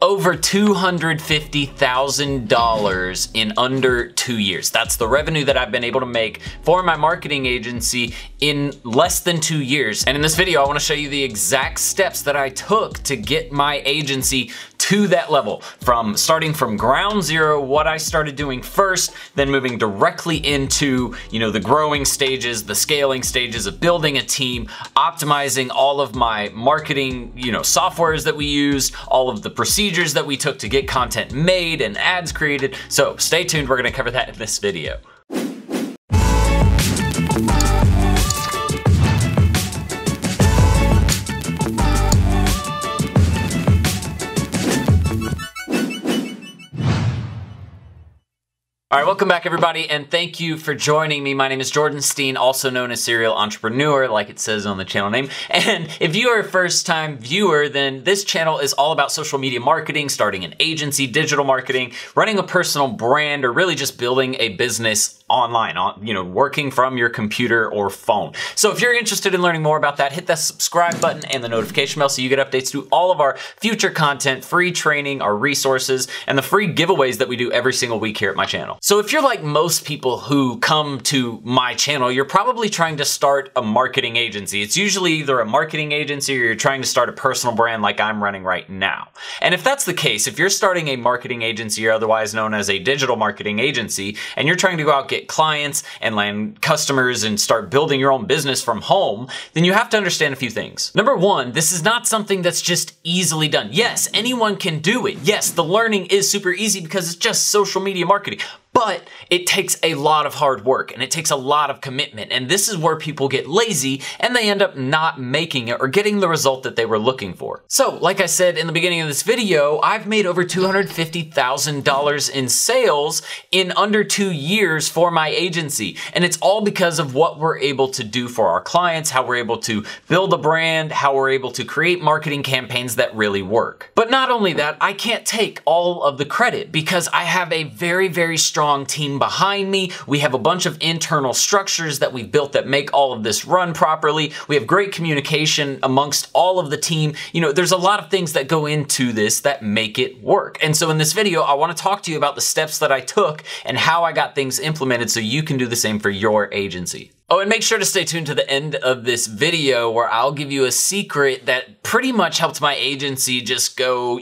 over $250,000 in under 2 years. That's the revenue that I've been able to make for my marketing agency in less than 2 years. And in this video, I want to show you the exact steps that I took to get my agency to that level, from starting from ground zero, what I started doing first, then moving directly into, the growing stages, the scaling stages of building a team, optimizing all of my marketing, softwares that we used, all of the procedures that we took to get content made and ads created. So stay tuned, we're gonna cover that in this video. All right, welcome back everybody, and thank you for joining me. My name is Jordan Steen, also known as Serial Entrepreneur, like it says on the channel name. And if you are a first-time viewer, then this channel is all about social media marketing, starting an agency, digital marketing, running a personal brand, or really just building a business online, working from your computer or phone. So if you're interested in learning more about that, hit that subscribe button and the notification bell so you get updates to all of our future content, free training, our resources, and the free giveaways that we do every single week here at my channel. So if you're like most people who come to my channel, you're probably trying to start a marketing agency. It's usually either a marketing agency or you're trying to start a personal brand like I'm running right now. And if that's the case, if you're starting a marketing agency, or otherwise known as a digital marketing agency, and you're trying to go out, get clients and land customers and start building your own business from home, then you have to understand a few things. Number one, this is not something that's just easily done. Yes, anyone can do it. Yes, the learning is super easy because it's just social media marketing. But it takes a lot of hard work and it takes a lot of commitment. And this is where people get lazy and they end up not making it or getting the result that they were looking for. So like I said in the beginning of this video, I've made over $250,000 in sales in under 2 years for my agency. And it's all because of what we're able to do for our clients, how we're able to build a brand, how we're able to create marketing campaigns that really work. But not only that, I can't take all of the credit because I have a very, very strong team behind me. We have a bunch of internal structures that we've built that make all of this run properly. We have great communication amongst all of the team. There's a lot of things that go into this that make it work. And so in this video, I want to talk to you about the steps that I took and how I got things implemented so you can do the same for your agency. Oh, and make sure to stay tuned to the end of this video where I'll give you a secret that pretty much helped my agency just go,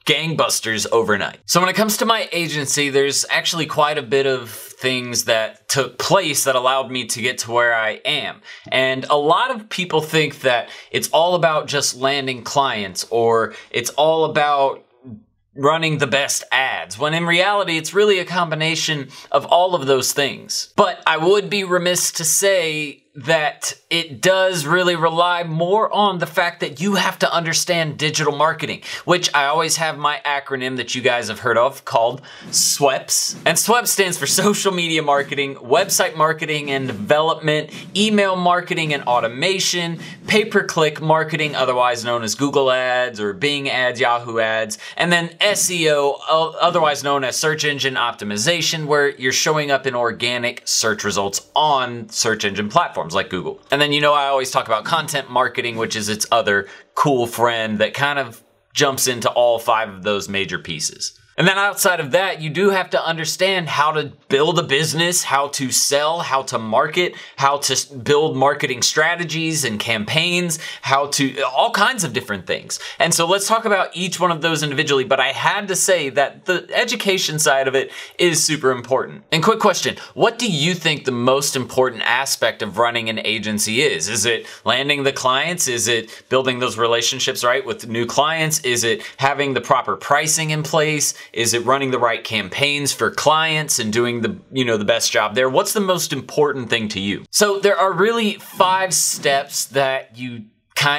gangbusters overnight. So when it comes to my agency, there's actually quite a bit of things that took place that allowed me to get to where I am. And a lot of people think that it's all about just landing clients or it's all about running the best ads, when in reality, it's really a combination of all of those things. But I would be remiss to say that it does really rely more on the fact that you have to understand digital marketing, which I always have my acronym that you guys have heard of called SWEPS. And SWEPS stands for social media marketing, website marketing and development, email marketing and automation, pay-per-click marketing, otherwise known as Google ads or Bing ads, Yahoo ads, and then SEO, otherwise known as search engine optimization, where you're showing up in organic search results on search engine platforms like Google. And then I always talk about content marketing, which is its other cool friend that kind of jumps into all 5 of those major pieces. And then outside of that, you do have to understand how to build a business, how to sell, how to market, how to build marketing strategies and campaigns, all kinds of different things. And so let's talk about each one of those individually, but I had to say that the education side of it is super important. And quick question, what do you think the most important aspect of running an agency is? Is it landing the clients? Is it building those relationships, right, with new clients? Is it having the proper pricing in place? Is it running the right campaigns for clients and doing the best job there? What's the most important thing to you? So there are really 5 steps that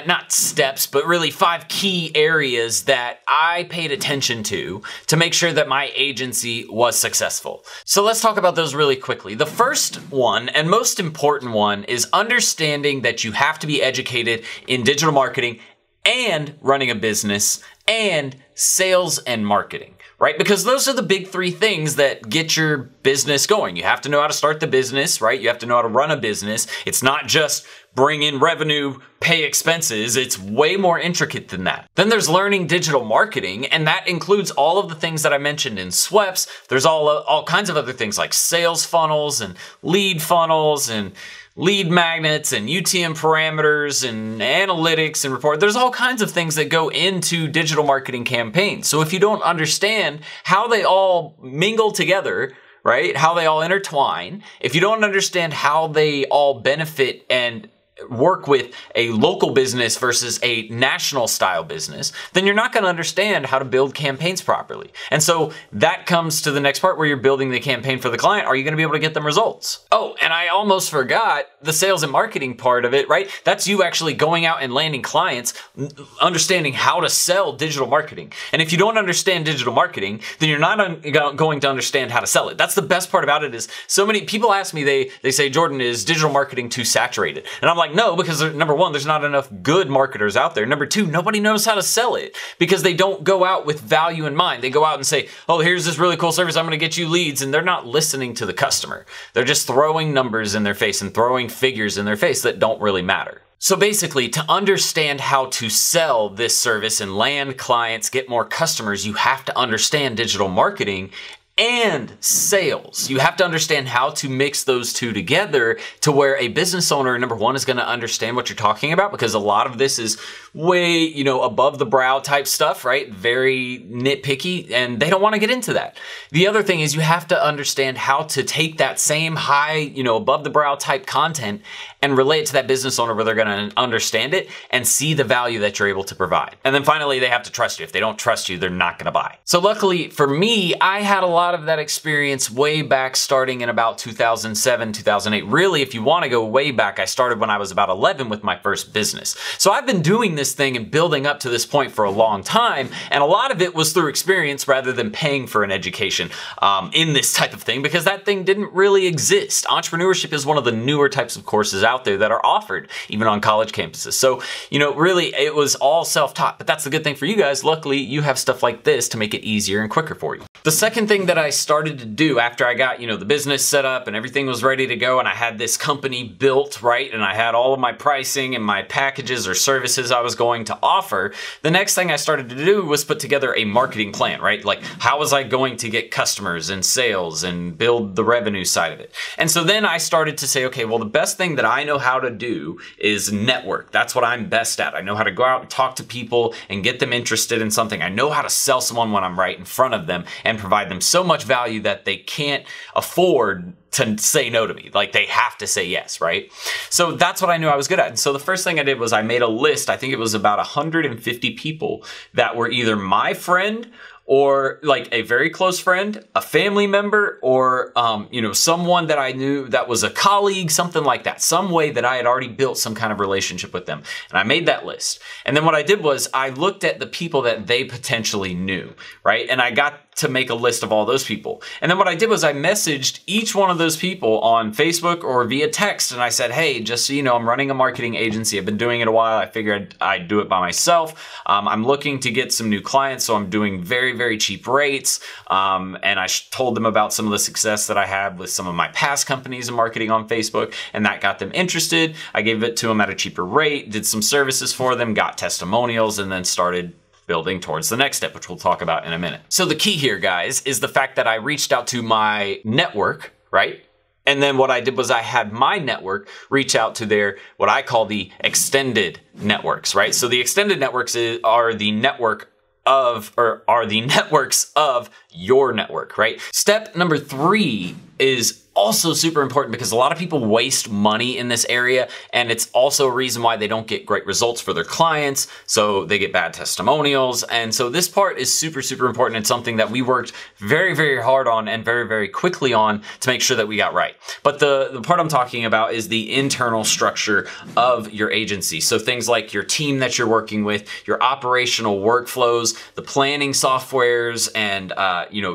not steps, but really 5 key areas that I paid attention to make sure that my agency was successful. So let's talk about those really quickly. The first one and most important one is understanding that you have to be educated in digital marketing and running a business and sales and marketing, right? Because those are the big three things that get your business going. You have to know how to start the business, right? You have to know how to run a business. It's not just bring in revenue, pay expenses. It's way more intricate than that. Then there's learning digital marketing, and that includes all of the things that I mentioned in SWEPS. There's all kinds of other things like sales funnels and lead magnets and UTM parameters and analytics and report. There's all kinds of things that go into digital marketing campaigns. So if you don't understand how they all mingle together, right, how they all intertwine, if you don't understand how they all benefit and work with a local business versus a national style business, then you're not going to understand how to build campaigns properly. And so that comes to the next part where you're building the campaign for the client. Are you going to be able to get them results? Oh, and I almost forgot the sales and marketing part of it, right? That's you actually going out and landing clients, understanding how to sell digital marketing. And if you don't understand digital marketing, then you're not going to understand how to sell it. That's the best part about it. Is so many people ask me, they say, Jordan, is digital marketing too saturated? And I'm like, no, because number one, there's not enough good marketers out there. Number two, nobody knows how to sell it because they don't go out with value in mind. They go out and say, oh, here's this really cool service. I'm going to get you leads. And they're not listening to the customer. They're just throwing numbers in their face and throwing figures in their face that don't really matter. So basically, to understand how to sell this service and land clients, get more customers, you have to understand digital marketing and sales. You have to understand how to mix those two together to where a business owner, number one, is going to understand what you're talking about, because a lot of this is way, above the brow type stuff, right? Very nitpicky, and they don't want to get into that. The other thing is you have to understand how to take that same high, above the brow type content and relate it to that business owner where they're going to understand it and see the value that you're able to provide. And then finally, they have to trust you. If they don't trust you, they're not going to buy. So luckily for me, I had a lot of that experience way back starting in about 2007, 2008. Really, if you want to go way back, I started when I was about 11 with my first business. So I've been doing this thing and building up to this point for a long time. And a lot of it was through experience rather than paying for an education in this type of thing, because that thing didn't really exist. Entrepreneurship is one of the newer types of courses out there that are offered even on college campuses. So, really it was all self-taught, but that's the good thing for you guys. Luckily, you have stuff like this to make it easier and quicker for you. The second thing that I started to do after I got, the business set up and everything was ready to go and I had this company built, right? And I had all of my pricing and my packages or services I was going to offer. The next thing I started to do was put together a marketing plan, right? Like, how was I going to get customers and sales and build the revenue side of it? And so then I started to say, okay, well, the best thing that I know how to do is network. That's what I'm best at. I know how to go out and talk to people and get them interested in something. I know how to sell someone when I'm right in front of them and provide them so much value that they can't afford to say no to me. Like, they have to say yes, right? So that's what I knew I was good at. And so the first thing I did was I made a list. I think it was about 150 people that were either my friend or like a very close friend, a family member, or, someone that I knew that was a colleague, something like that, some way that I had already built some kind of relationship with them. And I made that list. And then what I did was I looked at the people that they potentially knew, right? And I got to make a list of all those people. And then what I did was I messaged each one of those people on Facebook or via text. And I said, hey, just so you know, I'm running a marketing agency. I've been doing it a while. I figured I'd do it by myself. I'm looking to get some new clients. So I'm doing very, very cheap rates. And I told them about some of the success that I had with some of my past companies in marketing on Facebook. And that got them interested. I gave it to them at a cheaper rate, did some services for them, got testimonials, and then started building towards the next step, which we'll talk about in a minute. So the key here, guys, is the fact that I reached out to my network, right? And then what I did was I had my network reach out to their, what I call the extended networks, right? So the extended networks are the networks of your network, right? Step number 3 is also super important because a lot of people waste money in this area, and it's also a reason why they don't get great results for their clients, so they get bad testimonials. And so this part is super, super important. It's something that we worked very, very hard on and very, very quickly on to make sure that we got right. But the part I'm talking about is the internal structure of your agency. So things like your team that you're working with, your operational workflows, the planning softwares, and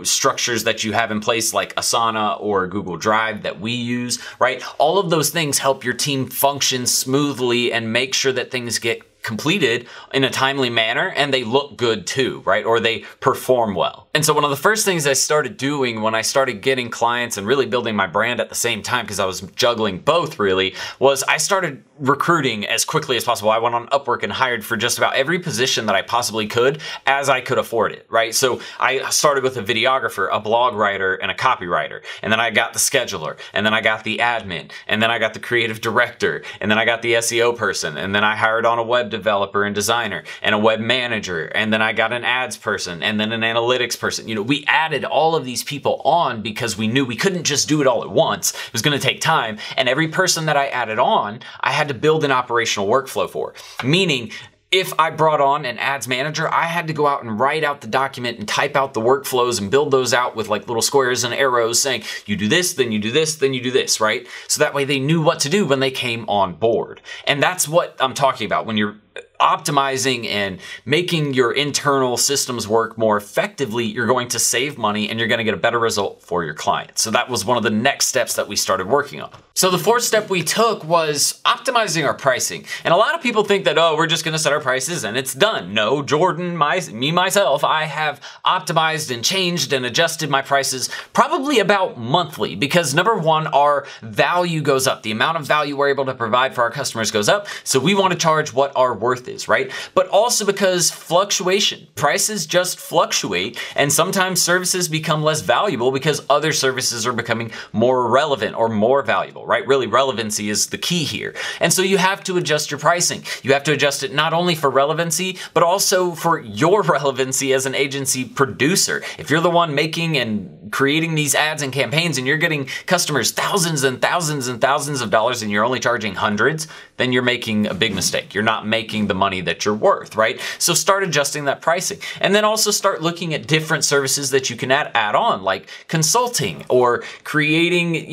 structures that you have in place like Asana or Google Drive that we use, right? All of those things help your team function smoothly and make sure that things get completed in a timely manner and they look good too, right? Or they perform well. And so one of the first things I started doing when I started getting clients and really building my brand at the same time, because I was juggling both really, was I started recruiting as quickly as possible. I went on Upwork and hired for just about every position that I possibly could as I could afford it, right? So I started with a videographer, a blog writer, and a copywriter. And then I got the scheduler, and then I got the admin, and then I got the creative director, and then I got the SEO person, and then I hired on a web developer and designer, and a web manager, and then I got an ads person, and then an analytics person. You know, we added all of these people on because we knew we couldn't just do it all at once. It was gonna take time, and every person that I added on, I had to build an operational workflow for. Meaning, if I brought on an ads manager, I had to go out and write out the document and type out the workflows and build those out with like little squares and arrows saying, you do this, then you do this, then you do this, right? So that way they knew what to do when they came on board. And that's what I'm talking about when you're optimizing and making your internal systems work more effectively. You're going to save money and you're going to get a better result for your clients. So that was one of the next steps that we started working on. So the fourth step we took was optimizing our pricing. And a lot of people think that, oh, we're just going to set our prices and it's done. No, Jordan, myself, I have optimized and changed and adjusted my prices probably about monthly, because number one, our value goes up. The amount of value we're able to provide for our customers goes up. So we want to charge what our worth is, right? But also because fluctuation, prices just fluctuate, and sometimes services become less valuable because other services are becoming more relevant or more valuable, right? Really, relevancy is the key here. And so you have to adjust your pricing. You have to adjust it not only for relevancy, but also for your relevancy as an agency producer. If you're the one making and creating these ads and campaigns and you're getting customers thousands and thousands and thousands of dollars and you're only charging hundreds, then you're making a big mistake. You're not making the money that you're worth, right? So start adjusting that pricing. And then also start looking at different services that you can add on, like consulting or creating,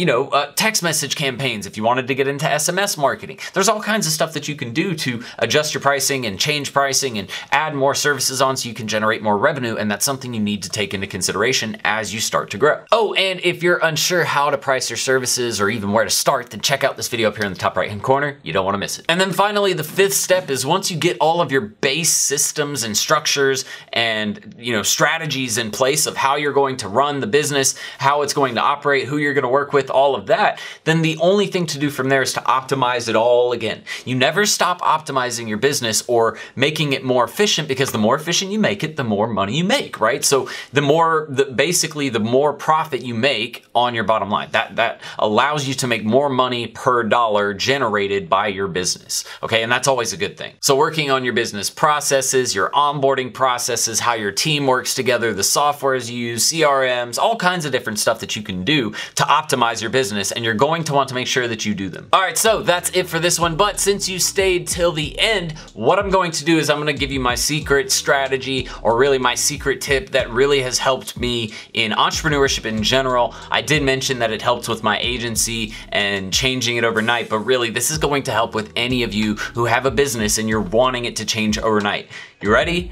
text message campaigns if you wanted to get into SMS marketing. There's all kinds of stuff that you can do to adjust your pricing and change pricing and add more services on so you can generate more revenue. And that's something you need to take into consideration as you start to grow. Oh, and if you're unsure how to price your services or even where to start, then check out this video up here in the top right-hand corner. You don't want to miss it. And then finally, the fifth step is once you get all of your base systems and structures and strategies in place of how you're going to run the business, how it's going to operate, who you're going to work with, all of that, then the only thing to do from there is to optimize it all again. You never stop optimizing your business or making it more efficient, because the more efficient you make it, the more money you make, right? So basically the more profit you make on your bottom line, that allows you to make more money per dollar generated by your business, okay? And that's always a good thing. So working on your business processes, your onboarding processes, how your team works together, the softwares you use, CRMs, all kinds of different stuff that you can do to optimize your business, and you're going to want to make sure that you do them. All right, so that's it for this one, but since you stayed till the end, what I'm going to do is I'm gonna give you my secret strategy, or really my secret tip that really has helped me in entrepreneurship in general. I did mention that it helped with my agency and changing it overnight, but really this is going to help with any of you who have a business and you're wanting it to change overnight. You ready?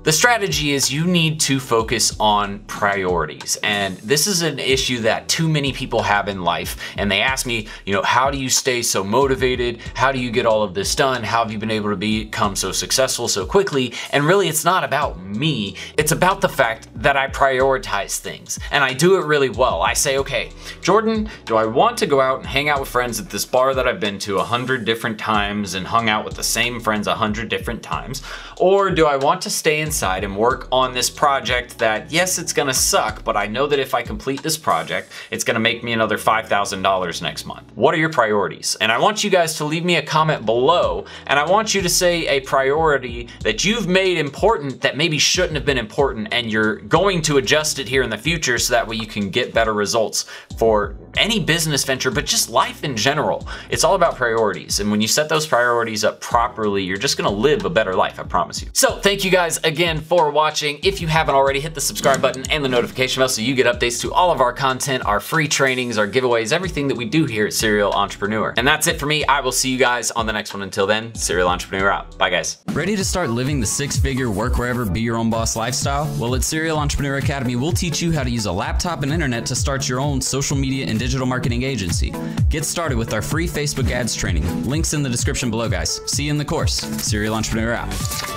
The strategy is you need to focus on priorities. And this is an issue that too many people have in life. And they ask me, how do you stay so motivated? How do you get all of this done? How have you been able to become so successful so quickly? And really, it's not about me. It's about the fact that I prioritize things. And I do it really well. I say, okay, Jordan, do I want to go out and hang out with friends at this bar that I've been to 100 different times and hung out with the same friends 100 different times? Or do I want to stay inside and work on this project that, yes, it's gonna suck, but I know that if I complete this project, it's gonna make me another $5,000 next month? What are your priorities? And I want you guys to leave me a comment below, and I want you to say a priority that you've made important that maybe shouldn't have been important, and you're going to adjust it here in the future so that way you can get better results for any business venture, but just life in general. It's all about priorities. And when you set those priorities up properly, you're just gonna live a better life, I promise you. So thank you guys again again for watching. If you haven't already, hit the subscribe button and the notification bell so you get updates to all of our content, our free trainings, our giveaways, everything that we do here at Serial Entrepreneur. And that's it for me. I will see you guys on the next one. Until then, Serial Entrepreneur out. Bye, guys. Ready to start living the six-figure, work wherever, be your own boss lifestyle? Well, at Serial Entrepreneur Academy, we'll teach you how to use a laptop and internet to start your own social media and digital marketing agency. Get started with our free Facebook ads training. Links in the description below, guys. See you in the course. Serial Entrepreneur out.